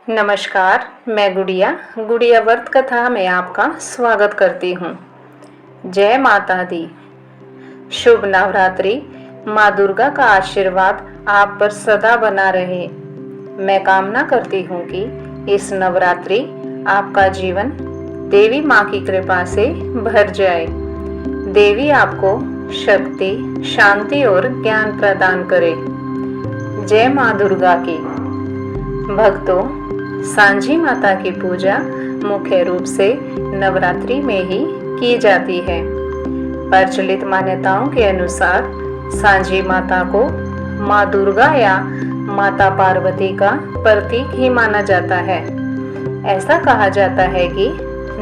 नमस्कार, मैं गुड़िया व्रत कथा में आपका स्वागत करती हूँ। जय माता दी। शुभ नवरात्रि। माँ दुर्गा का आशीर्वाद आप पर सदा बना रहे। मैं कामना करती हूँ कि इस नवरात्रि आपका जीवन देवी माँ की कृपा से भर जाए। देवी आपको शक्ति, शांति और ज्ञान प्रदान करे। जय माँ दुर्गा की। भक्तों, सांझी माता की पूजा मुख्य रूप से नवरात्रि में ही की जाती है। प्रचलित मान्यताओं के अनुसार सांझी माता को माँ दुर्गा या माता पार्वती का प्रतीक ही माना जाता है। ऐसा कहा जाता है कि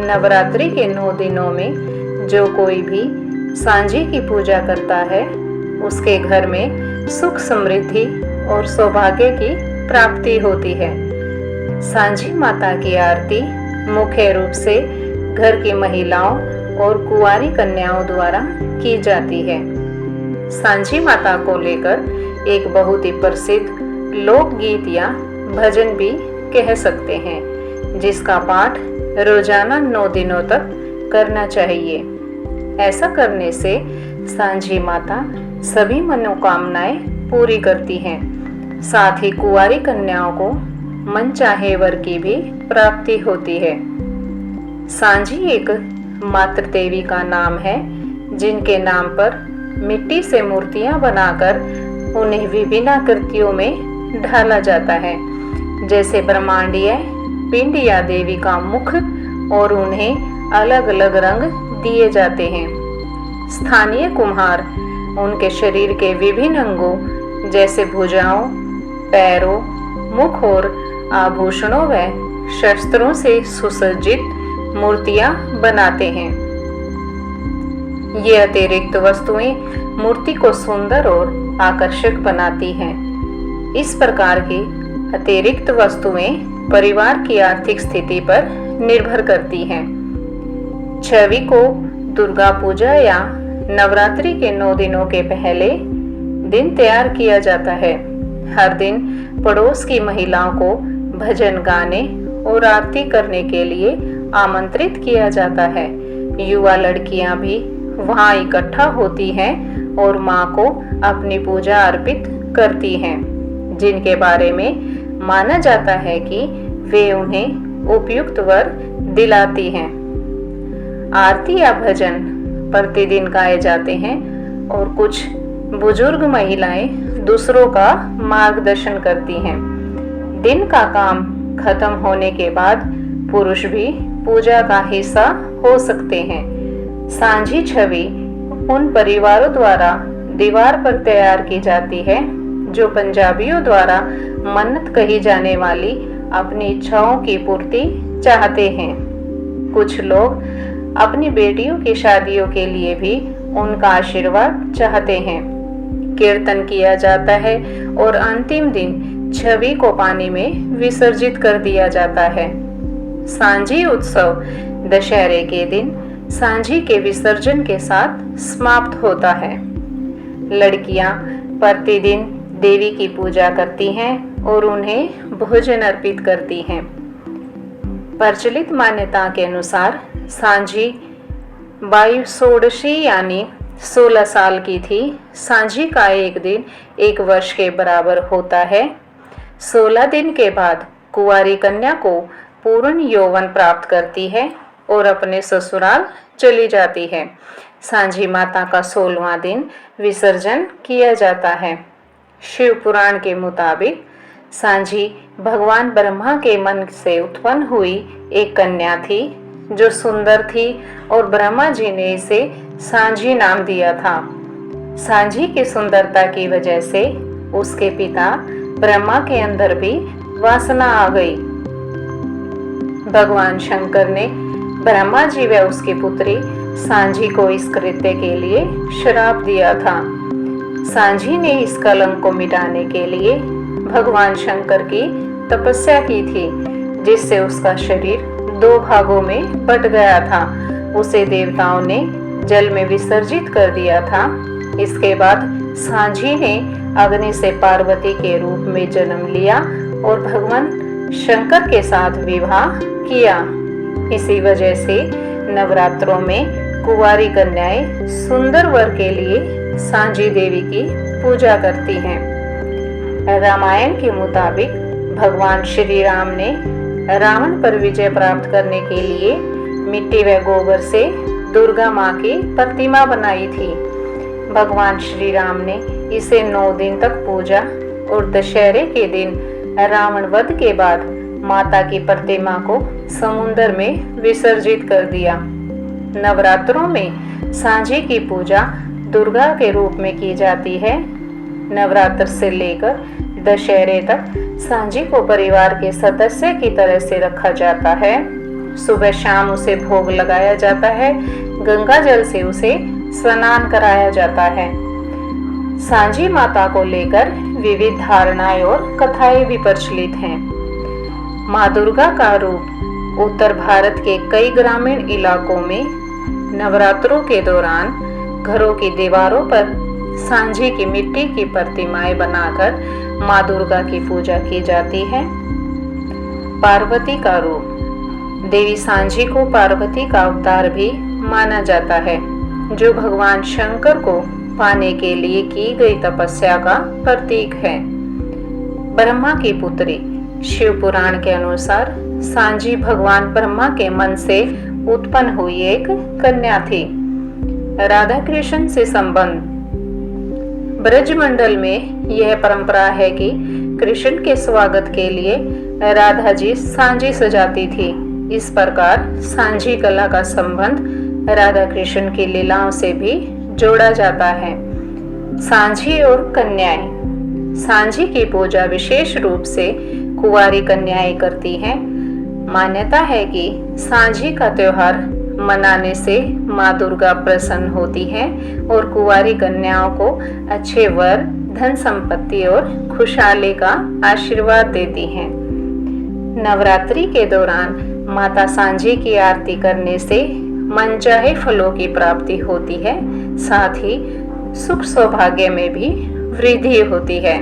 नवरात्रि के 9 दिनों में जो कोई भी सांझी की पूजा करता है, उसके घर में सुख, समृद्धि और सौभाग्य की प्राप्ति होती है। सांझी माता की आरती मुख्य रूप से घर की महिलाओं और कुंवारी कन्याओं द्वारा की जाती है। सांझी माता को लेकर एक बहुत ही प्रसिद्ध लोकगीत या भजन भी कह सकते हैं, जिसका पाठ रोजाना 9 दिनों तक करना चाहिए। ऐसा करने से सांझी माता सभी मनोकामनाएं पूरी करती हैं। साथ ही कुंवारी कन्याओं को मनचाहे वर की भी प्राप्ति होती है। सांझी एक मातृ देवी का नाम है, जिनके नाम पर मिट्टी से मूर्तियां बनाकर उन्हें विभिन्न आकृतियों में ढाला जाता है, जैसे ब्रह्मांडीय पिंड या देवी का मुख, और उन्हें अलग अलग रंग दिए जाते हैं। स्थानीय कुम्हार उनके शरीर के विभिन्न अंगों जैसे भुजाओं, पैरों, मुख और आभूषणों व शस्त्रों से सुसज्जित मूर्तियां बनाते हैं। ये अतिरिक्त वस्तुएं मूर्ति को सुंदर और आकर्षक बनाती हैं। इस प्रकार की अतिरिक्त वस्तुएं परिवार की आर्थिक स्थिति पर निर्भर करती हैं। छवी को दुर्गा पूजा या नवरात्रि के 9 दिनों के पहले दिन तैयार किया जाता है। हर दिन पड़ोस की महिलाओं को भजन गाने और आरती करने के लिए आमंत्रित किया जाता है। युवा लड़कियां भी वहां इकट्ठा होती हैं और मां को अपनी पूजा अर्पित करती हैं, जिनके बारे में माना जाता है कि वे उन्हें उपयुक्त वर दिलाती हैं। आरती या भजन प्रतिदिन गाए जाते हैं और कुछ बुजुर्ग महिलाएं दूसरों का मार्गदर्शन करती हैं। दिन का काम खत्म होने के बाद पुरुष भी पूजा का हिस्सा हो सकते हैं। सांझी छवि उन परिवारों द्वारा दीवार पर तैयार की जाती है जो पंजाबियों द्वारा मन्नत कही जाने वाली अपनी इच्छाओं की पूर्ति चाहते हैं। कुछ लोग अपनी बेटियों की शादियों के लिए भी उनका आशीर्वाद चाहते हैं। कीर्तन किया जाता है और अंतिम दिन छवि को पानी में विसर्जित कर दिया जाता है। सांझी उत्सव दशहरे के दिन सांझी के विसर्जन के साथ समाप्त होता है। लड़कियां प्रतिदिन देवी की पूजा करती हैं और उन्हें भोजन अर्पित करती हैं। प्रचलित मान्यता के अनुसार सांझी बाई षोडशी यानी 16 साल की थी। सांझी का एक दिन 1 वर्ष के बराबर होता है। 16 दिन के बाद कुंवारी कन्या को पूर्ण यौवन प्राप्त करती है और अपने ससुराल चली जाती है। सांझी माता का 16वां दिन विसर्जन किया जाता है। शिव पुराण के मुताबिक सांझी भगवान ब्रह्मा के मन से उत्पन्न हुई एक कन्या थी, जो सुंदर थी और ब्रह्मा जी ने इसे सांझी नाम दिया था। सांझी की सुंदरता की वजह से उसके पिता ब्रह्मा के अंदर भी वासना आ गई। भगवान शंकर ने ब्रह्मा जी व उसकी पुत्री सांझी को इस कृत्य के लिए श्राप दिया था। सांझी ने इस कलंक को मिटाने के लिए भगवान शंकर की तपस्या की थी, जिससे उसका शरीर 2 भागों में बट गया था। उसे देवताओं ने जल में विसर्जित कर दिया था। इसके बाद सांझी ने अग्नि से पार्वती के रूप में जन्म लिया और भगवान शंकर के साथ विवाह किया। इसी वजह से नवरात्रों में कुंवारी कन्याएं सुंदर वर के लिए सांझी देवी की पूजा करती हैं। रामायण के मुताबिक भगवान श्री राम ने रावण पर विजय प्राप्त करने के लिए मिट्टी व गोबर से दुर्गा माँ की प्रतिमा बनाई थी। भगवान श्री राम ने इसे 9 दिन तक पूजा और दशहरे के दिन रावण वध के बाद माता की प्रतिमा को समुद्र में विसर्जित कर दिया। नवरात्रों में सांझी की पूजा दुर्गा के रूप में की जाती है। नवरात्र से लेकर दशहरे तक सांझी को परिवार के सदस्य की तरह से रखा जाता है। सुबह शाम उसे भोग लगाया जाता है। गंगा जल से उसे स्नान कराया जाता है। सांझी माता को लेकर विविध धारणाएं और कथाएं भी प्रचलित हैं। माँ दुर्गा का रूप उत्तर भारत के कई ग्रामीण इलाकों में नवरात्रों के दौरान घरों की दीवारों पर सांझी की मिट्टी की प्रतिमाएं बनाकर माँ दुर्गा की पूजा की जाती है। पार्वती का रूप देवी सांझी को पार्वती का अवतार भी माना जाता है, जो भगवान शंकर को पाने के लिए की गई तपस्या का प्रतीक है। ब्रह्मा की पुत्री शिव पुराण के अनुसार सांझी भगवान ब्रह्मा के मन से उत्पन्न हुई एक कन्या थी। राधा कृष्ण से संबंध ब्रजमंडल में यह परंपरा है कि कृष्ण के स्वागत के लिए राधा जी सांझी सजाती थी। इस प्रकार सांझी कला का संबंध राधा कृष्ण की लीलाओं से भी जोड़ा जाता है। सांझी और कन्याएं सांझी की पूजा विशेष रूप से कुंवारी कन्याएं करती हैं। मान्यता है कि सांझी का त्योहार मनाने से माँ दुर्गा प्रसन्न होती है और कुंवारी कन्याओं को अच्छे वर, धन संपत्ति और खुशहाली का आशीर्वाद देती हैं। नवरात्रि के दौरान माता सांझी की आरती करने से मनचाहे फलों की प्राप्ति होती है, साथ ही सुख सौभाग्य में भी वृद्धि होती है।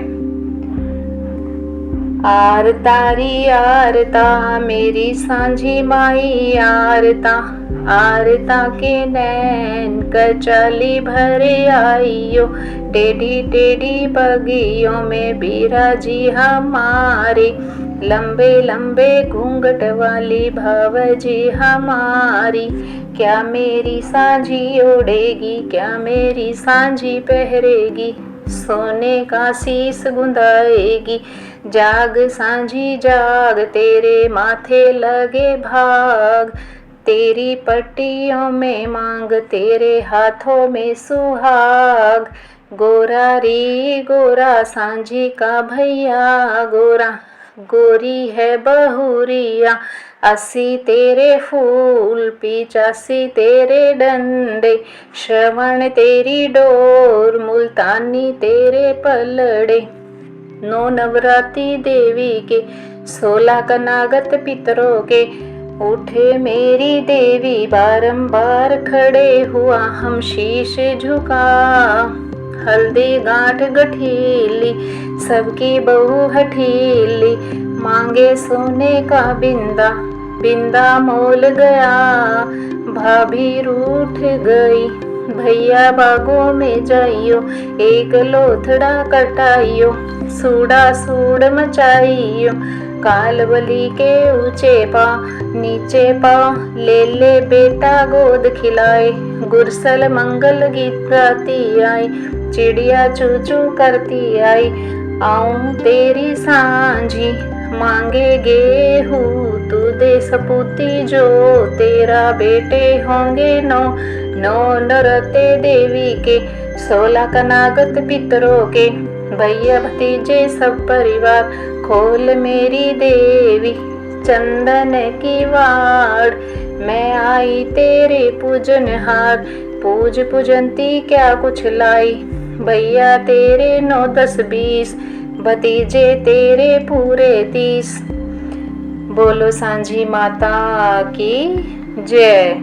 आरतारी आरता मेरी सांझी माई आरता, आरता के नैन कचाली भरे आइयो, टेढ़ी टेढ़ी बगियों में बिराजी हमारी, लंबे लंबे घूंघट वाली भवजी हमारी। क्या मेरी सांझी ओढ़ेगी, क्या मेरी सांझी पहरेगी, सोने का शीश गुंदाएगी। जाग सांझी जाग तेरे माथे लगे भाग, तेरी पट्टियों में मांग तेरे हाथों में सुहाग। गोरा री गोरा सांझी का भैया गोरा, गोरी है बहुरिया, 80 तेरे फूल 85 तेरे डंडे, श्रवण तेरी डोर मुल्तानी तेरे पलड़े। 9 नवरात्रि देवी के 16 कनागत पितरों के, उठे मेरी देवी बारंबार खड़े हुआ हम शीश झुका। हल्दी गांठ गठीली सबकी बहू हठीली, मांगे सोने का बिंदा बिंदा मोल गया। भाभी रूठ गई भैया बागों में जाइयो, एक लोथड़ा कटाइयो सूड़ा सूड़ मचाइयो। कालवली के ऊंचे पाँव नीचे पाँव ले ले बेटा गोद खिलाए, गुरसल मंगल गीत गाती आई, चिड़िया चू चू करती आई। आऊं तेरी सांझी मांगे गेहूँ तू दे सपूती जो, तेरा बेटे होंगे 9 नरते देवी के, 16 कनागत पितरों के, भैया भतीजे सब परिवार। खोल मेरी देवी चंदन की वाड़, मैं आई तेरे पूजन हार। पूज पूजनती क्या कुछ लाई, भैया तेरे 9 10 20, भतीजे तेरे पूरे 30। बोलो सांझी माता की जय।